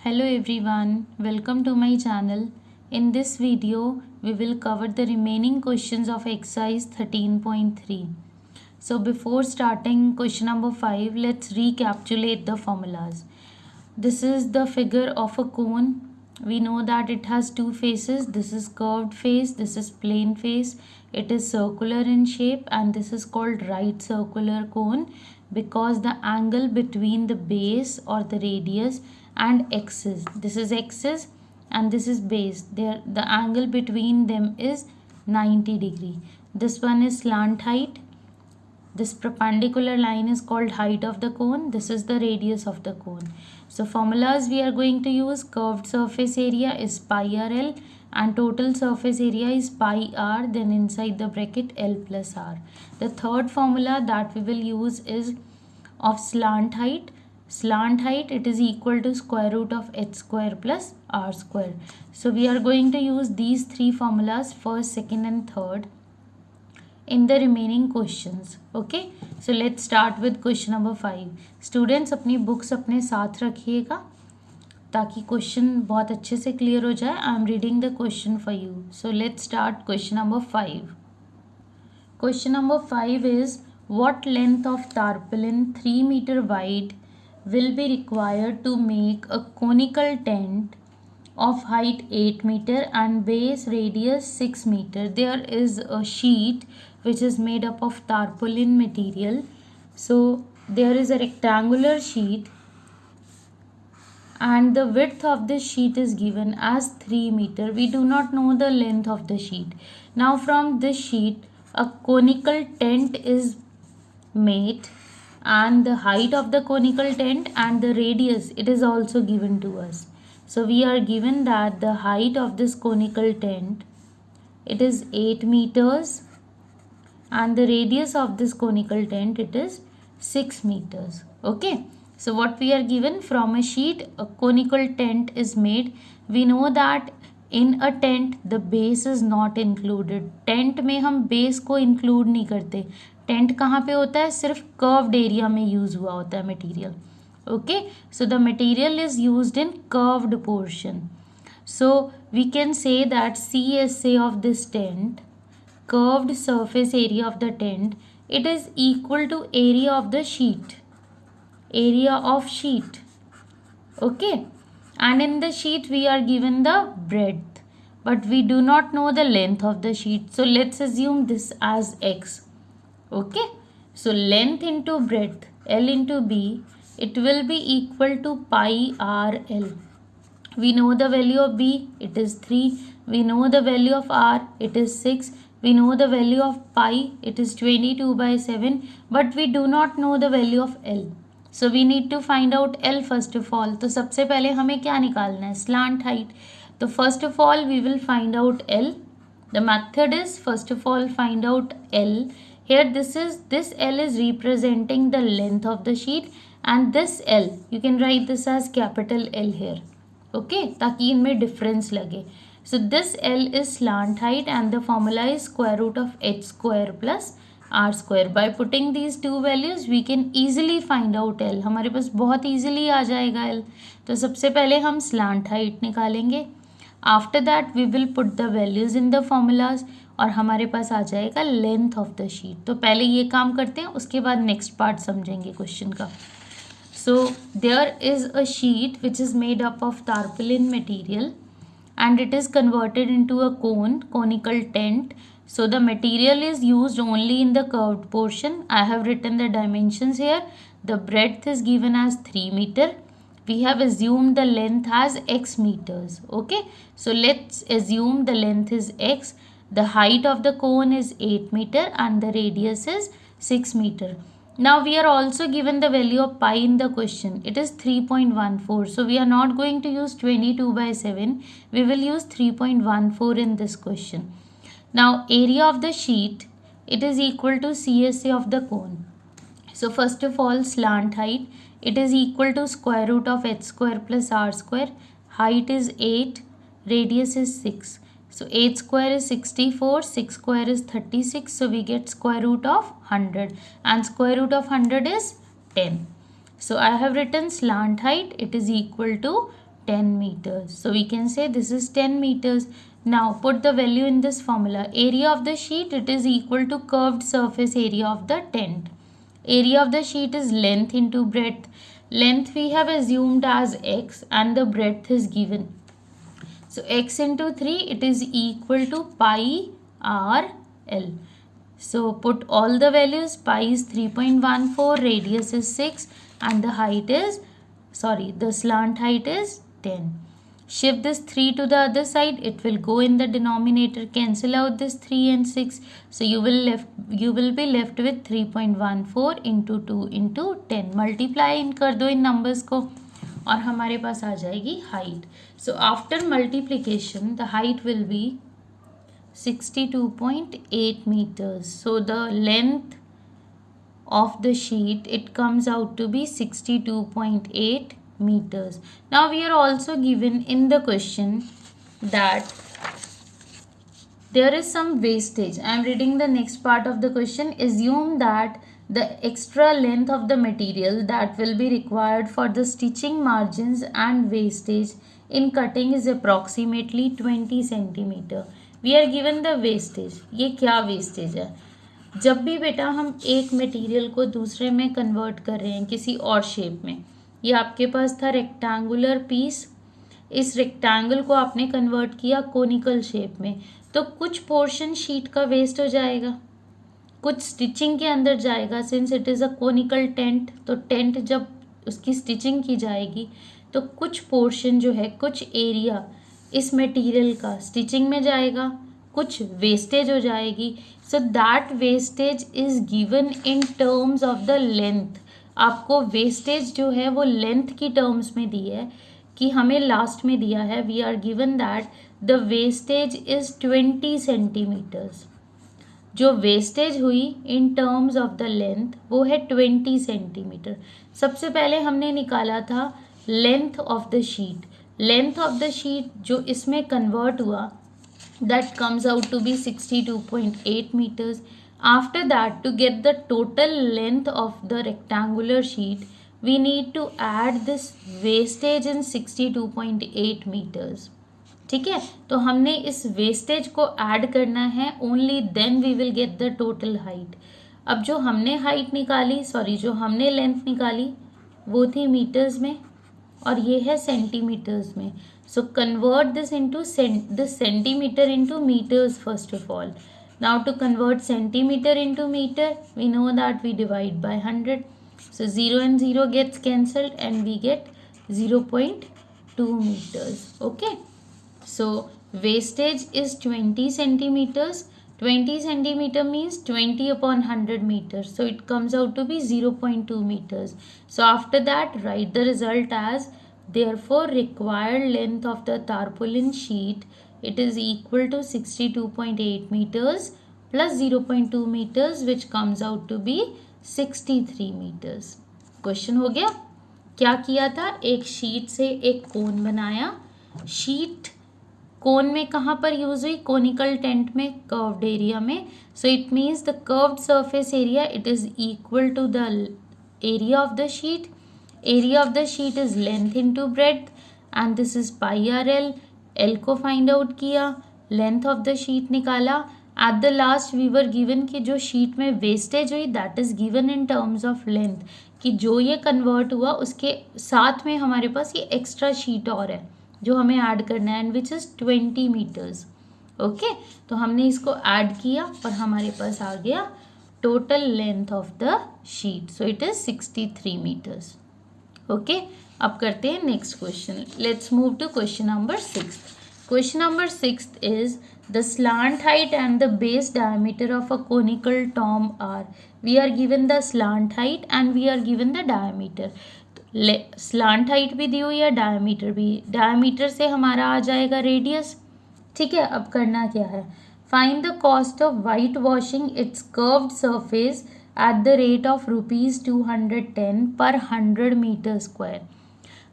Hello everyone, welcome to my channel. In this video, we will cover the remaining questions of exercise 13.3. So before starting question number 5, let's recapitulate the formulas. This is the figure of a cone. We know that it has two faces. This is curved face, this is plane face. It is circular in shape and this is called right circular cone because the angle between the base or the radius and axis, this is axis and this is base, there the angle between them is 90 degree. This one is slant height. This perpendicular line is called height of the cone. This is the radius of the cone. So formulas we are going to use: curved surface area is pi RL and total surface area is pi r, then inside the bracket L plus r. The third formula that we will use is of slant height. Slant height, it is equal to square root of h square plus r square. So we are going to use these three formulas, first, second and third, in the remaining questions. Okay, so let's start with question number 5. Students अपनी books अपने साथ रखिएगा ताकि question बहुत अच्छे से clear हो जाए. I am reading the question for you. So let's start question number 5. Question number 5 is, what length of tarpaulin 3 meter wide will be required to make a conical tent of height 8 meter and base radius 6 meter? There is a sheet which is made up of tarpaulin material. So there is a rectangular sheet and the width of this sheet is given as 3 meter. We do not know the length of the sheet. Now from this sheet a conical tent is made and the height of the conical tent and the radius, it is also given to us. So we are given that the height of this conical tent, it is 8 meters and the radius of this conical tent, it is 6 meters. Okay, so what we are given, from a sheet a conical tent is made. We know that in a tent the base is not included. Tent में हम base को include नहीं करते. Tent कहाँ पे होता है? सिर्फ कर्व्ड एरिया में यूज हुआ होता है material. Okay, so the material is used in curved portion. So we can say that CSA of this tent, curved surface area of the tent, it is equal to area of the sheet, area of sheet. Okay, and in the sheet we are given the breadth but we do not know the length of the sheet, so let's assume this as x. Okay, so length into breadth, L into B, it will be equal to pi RL. We know the value of B, it is 3. We know the value of R, it is 6. We know the value of pi, it is 22/7, but we do not know the value of L. So we need to find out L first of all. तो सबसे पहले हमें क्या निकालना है? Slant height. तो first of all we will find out L. The method is, first of all find out L. Here this L is representing the length of the sheet and this L, you can write this as capital L here. Okay, ताकि इनमें difference लगे. So this L is slant height and the formula is square root of h square plus r square. By putting these two values we can easily find out L. हमारे पास बहुत easily आ जाएगा L. तो सबसे पहले हम slant height निकालेंगे. After that we will put the values in the formulas और हमारे पास आ जाएगा length of the sheet. तो पहले ये काम करते हैं, उसके बाद next part समझेंगे question का. So there is a sheet which is made up of tarpaulin material and it is converted into a conical tent. So the material is used only in the curved portion. I have written the dimensions here. The breadth is given as 3 meter. We have assumed the length as x meters. Okay, so let's assume the length is x. The height of the cone is 8 meter and the radius is 6 meter. Now we are also given the value of pi in the question. It is 3.14. So we are not going to use 22/7. We will use 3.14 in this question. Now area of the sheet, it is equal to CSA of the cone. So first of all slant height, it is equal to square root of h square plus r square. Height is 8, radius is 6. So 8 square is 64, 6 square is 36. So we get square root of 100 and square root of 100 is 10. So I have written slant height, it is equal to 10 meters. So we can say this is 10 meters. Now put the value in this formula. Area of the sheet, it is equal to curved surface area of the tent. Area of the sheet is length into breadth. Length we have assumed as x and the breadth is given. So x into 3, it is equal to pi r l. So put all the values. Pi is 3.14, radius is 6 and the height is, the slant height is 10. Shift this 3 to the other side, it will go in the denominator, cancel out this 3 and 6. So you will be left with 3.14 into 2 into 10. Multiply इन कर दो इन numbers को और हमारे पास आ जाएगी height. So after multiplication the height will be 62.8 meters. So the length of the sheet, it comes out to be 62.8 meters. Now we are also given in the question that there is some wastage. I am reading the next part of the question. Assume that the extra length of the material that will be required for the stitching margins and wastage in cutting is approximately 20 centimeter. We are given the wastage. ये क्या wastage है? जब भी बेटा हम एक material को दूसरे में कन्वर्ट कर रहे हैं किसी और शेप में, ये आपके पास था रेक्टेंगुलर पीस, इस रेक्टेंगल को आपने कन्वर्ट किया कोनिकल शेप में, तो कुछ पोर्शन शीट का वेस्ट हो जाएगा, कुछ स्टिचिंग के अंदर जाएगा. Since it is a conical tent, तो टेंट जब उसकी स्टिचिंग की जाएगी तो कुछ पोर्शन जो है, कुछ एरिया इस मटेरियल का स्टिचिंग में जाएगा, कुछ वेस्टेज हो जाएगी. So that wastage is given in terms of the length. आपको वेस्टेज जो है वो लेंथ की टर्म्स में दी है कि हमें लास्ट में दिया है. We are given that the wastage is 20 centimetres. जो वेस्टेज हुई in terms of the length वो है 20 सेंटीमीटर. सबसे पहले हमने निकाला था length of the sheet. Length of the sheet जो इसमें कन्वर्ट हुआ, that comes out to be 62.8 meters. After that, to get the total length of the rectangular sheet, we need to add this wastage in 62.8 meters. ठीक है, तो हमने इस wastage को add करना है. Only then we will get the total height. अब जो हमने हाइट निकाली, जो हमने लेंथ निकाली वो थी मीटर्स में और ये है सेंटीमीटर्स में. So convert this into this centimeter into meters first of all. Now to convert centimeter into meter, we know that we divide by 100. So 0 and 0 gets cancelled and we get 0.2 meters. Okay. So wastage is 20 centimeters. 20 centimeter means 20 upon 100 meters. So it comes out to be 0.2 meters. So after that, write the result as therefore required length of the tarpaulin sheet, it is equal to 62.8 meters plus 0.2 meters which comes out to be 63 meters. Question हो गया. क्या किया था, एक sheet से एक कोन बनाया. Sheet कोन में कहाँ पर यूज हुई, कोनिकल टेंट में, कर्व्ड एरिया में. So it means the curved surface area it is equal to the area of the sheet. Area of the sheet is length into breadth and this is pi r l. L को find out किया, length of the sheet निकाला. At the last we were given कि जो sheet में wastage हुई that is given in terms of length, कि जो ये convert हुआ उसके साथ में हमारे पास ये extra sheet और है जो हमें add करना है and which is 20 meters. Okay, तो हमने इसको add किया और हमारे पास आ गया total length of the sheet. So it is 63 meters. Okay, अब करते हैं next question. Let's move to question number 6. Question number 6 is the slant height and the base diameter of a conical tomb are. We are given the slant height and we are given the diameter. Slant height भी दी हुई है, diameter भी. Diameter से हमारा आ जाएगा radius. ठीक है, अब करना क्या है, find the cost of white washing its curved surface at the rate of rupees 210 per 100 metre square.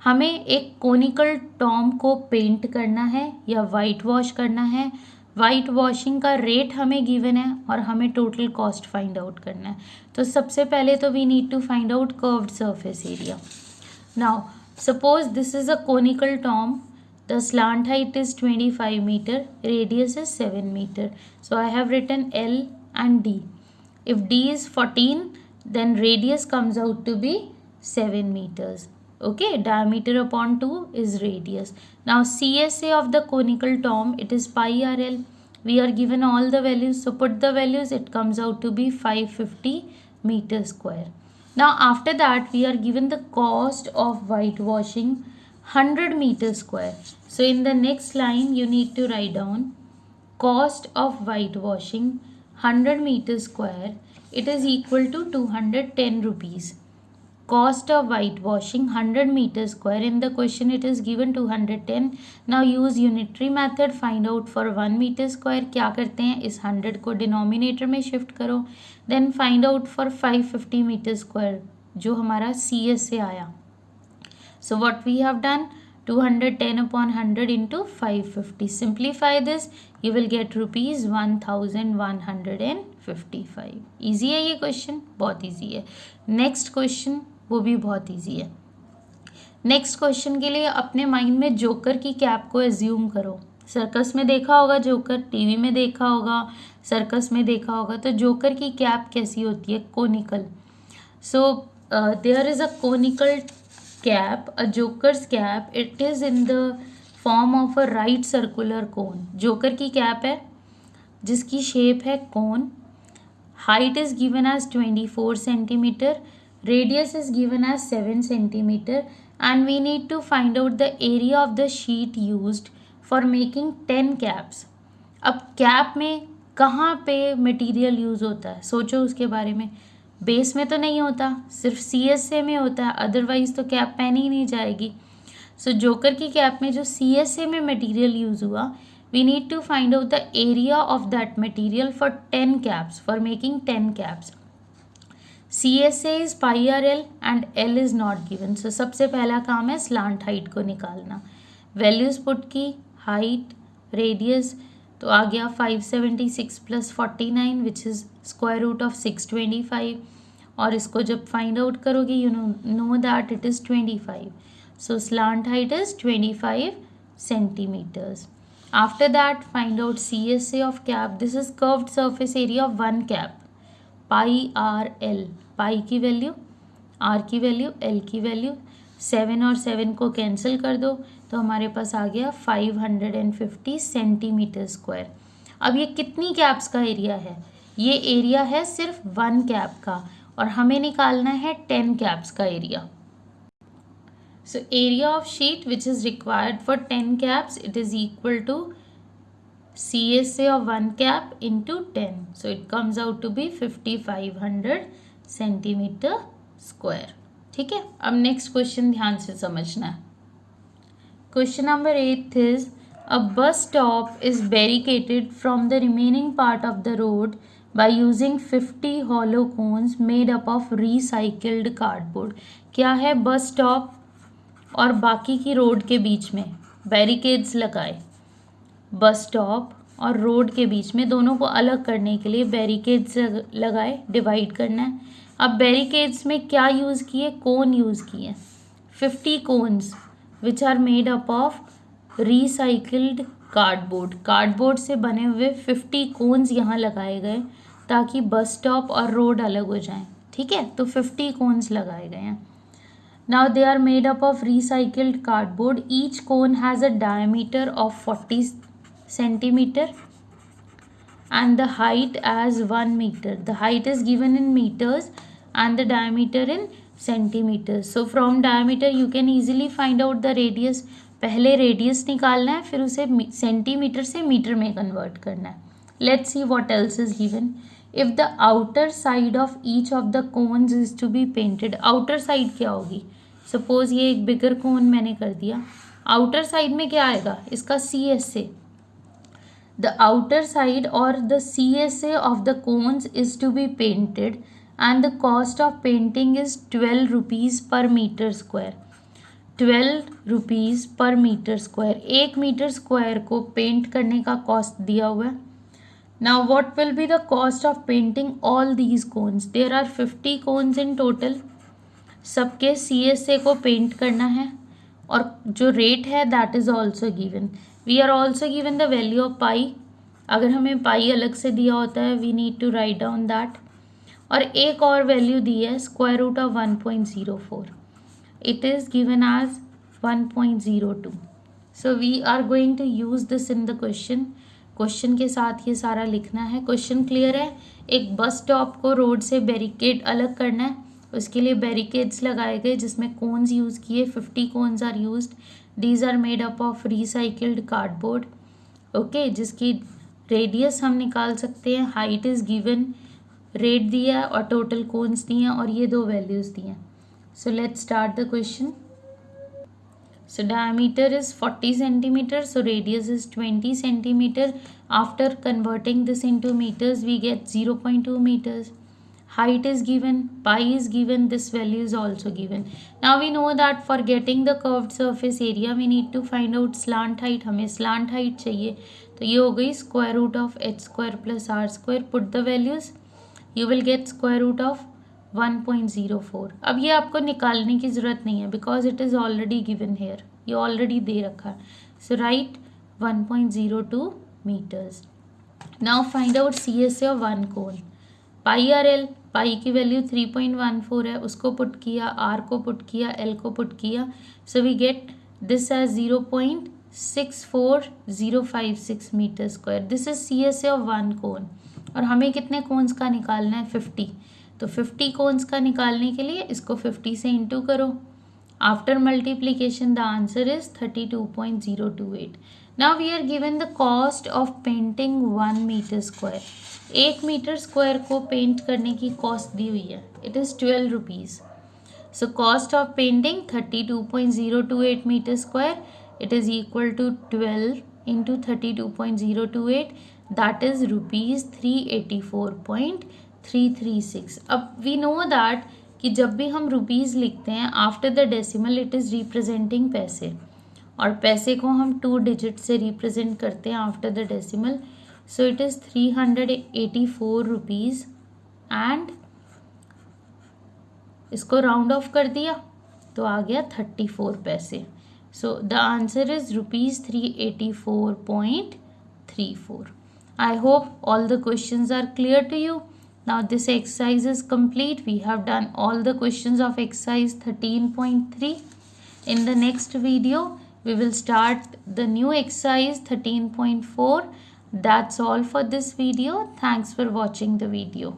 हमें एक कोनिकल टॉम को पेंट करना है या वाइट वॉश करना है. वाइट वॉशिंग का रेट हमें गिवन है और हमें टोटल कॉस्ट फाइंड आउट करना है. तो सबसे पहले तो we need to find out curved surface area. Now Suppose this is a conical tomb. The slant height is 25 meter, radius is 7 meter. So I have written L and D. If D is 14, then radius comes out to be 7 meters. Okay, diameter upon 2 is radius. Now CSA of the conical tomb, it is pi RL. We are given all the values, so put the values, it comes out to be 550 meters square. Now after that we are given the cost of whitewashing 100 meters square. So in the next line you need to write down cost of whitewashing 100 meters square, it is equal to 210 rupees. Cost of whitewashing 100 meters square, in the question it is given 210. Now use unitary method, find out for 1 meter square. क्या करते हैं, इस 100 को denominator में shift करो, then find out for 550 metre square जो हमारा CS से आया. So what we have done, 210 upon 100 into 550. Simplify this, you will get rupees 1155. Easy है ये क्वेश्चन, बहुत ईजी है. नेक्स्ट क्वेश्चन वो भी बहुत ईजी है. नेक्स्ट क्वेश्चन के लिए अपने माइंड में जोकर की कैप को एज्यूम करो. सर्कस में देखा होगा जोकर, टीवी में देखा होगा, सर्कस में देखा होगा. तो जोकर की कैप कैसी होती है, conical. So there is a conical cap, a joker's cap, it is in the form of a right circular cone. Joker की कैप है जिसकी शेप है कोन. Height is given as 24 centimeter, radius is given as 7 centimeter, and we need to find out the area of the sheet used for making 10 caps. अब cap में कहाँ पे material use होता है, सोचो उसके बारे में. बेस में तो नहीं होता, सिर्फ CSA में होता है, अदरवाइज तो कैप पहनी ही नहीं जाएगी. सो जोकर की कैप में जो CSA में मटेरियल यूज हुआ, we need to find out the area of that material for 10 caps, for making 10 caps. CSA is pi RL and L is not given. So सबसे पहला काम है स्लांट हाइट को निकालना. वैल्यूज पुट की, height, radius, तो आ गया 576 plus 49 which is square root of 625. और इसको जब फाइंड आउट करोगे you know that it is 25. So slant height is 25 centimetres. After that find out CSA of cap. This is curved surface area of one cap, pi RL. Pi की value, R की value, L की value, 7 और 7 को cancel कर दो तो हमारे पास आ गया 550 सेंटीमीटर स्क्वायर. अब ये कितनी कैप्स का एरिया है, ये एरिया है सिर्फ वन कैप का, और हमें निकालना है 10 कैप्स का area. So area of sheet which is required for 10 caps, it is equal to CSA of one cap into 10. So it comes out to be 5500 centimetre square. ठीक है, अब नेक्स्ट क्वेश्चन ध्यान से समझना है. Question number 8 is a bus stop is barricaded from the remaining part of the road by using 50 hollow cones made up of recycled cardboard. क्या है, bus stop और बाकी की रोड के बीच में बैरिकेड्स लगाए. बस स्टॉप और रोड के बीच में दोनों को अलग करने के लिए बैरिकेड्स लगाए, डिवाइड करना है. अब बैरिकेड्स में क्या यूज़ किए, कोन यूज़ किए, 50 cones which are made up of recycled cardboard. Cardboard से बने हुए 50 कोन्स यहाँ लगाए गए ताकि बस स्टॉप और रोड अलग हो जाएं. ठीक है, तो 50 कोन्स लगाए गए हैं. Now they are made up of recycled cardboard. Each cone has a diameter of 40 centimeter and the height as 1 meter. The height is given in meters and the diameter in centimeters. So from diameter you can easily find out the radius. पहले radius निकालना है, फिर उसे centimetre से metre में convert करना है. Let's see what else is given. If the outer side of each of the cones is to be painted. Outer side क्या होगी, सपोज ये एक बिगर कोन मैंने कर दिया, आउटर साइड में क्या आएगा, इसका CSA. The outer side or the CSA of the cones is to be painted and the cost of painting is 12 rupees per meter square. 12 rupees per meter square. 1 metre square को paint करने का cost दिया हुआ है. Now what will be the cost of painting all these cones? There are 50 cones in total. सबके CSA को paint करना है. और जो रेट है that is also given. We are also given the value of pi. अगर हमें pi अलग से दिया होता है we need to write down that. और एक और वैल्यू दी है square root of 1.04. It is given as 1.02. So we are going to use this in the question. Question के साथ ये सारा लिखना है. क्वेश्चन क्लियर है. एक बस स्टॉप को रोड से बैरिकेड अलग करना है. उसके लिए बैरिकेड्स लगाए गए जिसमें कोन्स यूज़ किए. 50 cones are used. These are made up of recycled cardboard. Okay, जिसकी रेडियस हम निकाल सकते हैं. हाइट इज़ गिवन, रेट दिया और टोटल कोन्स दिए और ये दो वैल्यूज़ दिए. So let's start the question. So diameter is 40 centimeter, so radius is 20 centimeter. After converting this into meters, we get 0.2 meters. Height is given, pi is given, this value is also given. Now we know that for getting the curved surface area, we need to find out slant height. हमें slant height चाहिए, तो ये हो गई square root of h square plus r square. Put the values, you will get square root of 1.04. अब ये आपको निकालने की ज़रूरत नहीं है because it is already given here. ये ऑलरेडी दे रखा है. So write 1.02 metres. Now find out CSA of one cone. Pi R L, pi की वैल्यू 3.14 है, उसको पुट किया, आर को पुट किया, एल को पुट किया. So we get this as 0.64056 metre square. This is CSA of one cone. और हमें कितने कोन्स का निकालना है? 50. तो 50 कोन्स का निकालने के लिए इसको 50 से इंटू करो. After multiplication the answer is 32.028. Now we are given the cost of painting 1 metre square. 1 metre square को पेंट करने की कॉस्ट दी हुई है. It is 12 rupees. So cost of painting 32.028 metre square. It is equal to 12 into 32.028. That is rupees 384.336. अब we know that कि जब भी हम रुपीज़ लिखते हैं after the decimal it is representing पैसे, और पैसे को हम 2 डिजिट से रिप्रेजेंट करते हैं after the decimal. So it is 384 rupees and इसको राउंड ऑफ कर दिया तो आ गया 34 पैसे. So the answer is rupees 384.34. I hope all the questions are clear to you. Now this exercise is complete. We have done all the questions of exercise 13.3. In the next video, we will start the new exercise 13.4. That's all for this video. Thanks for watching the video.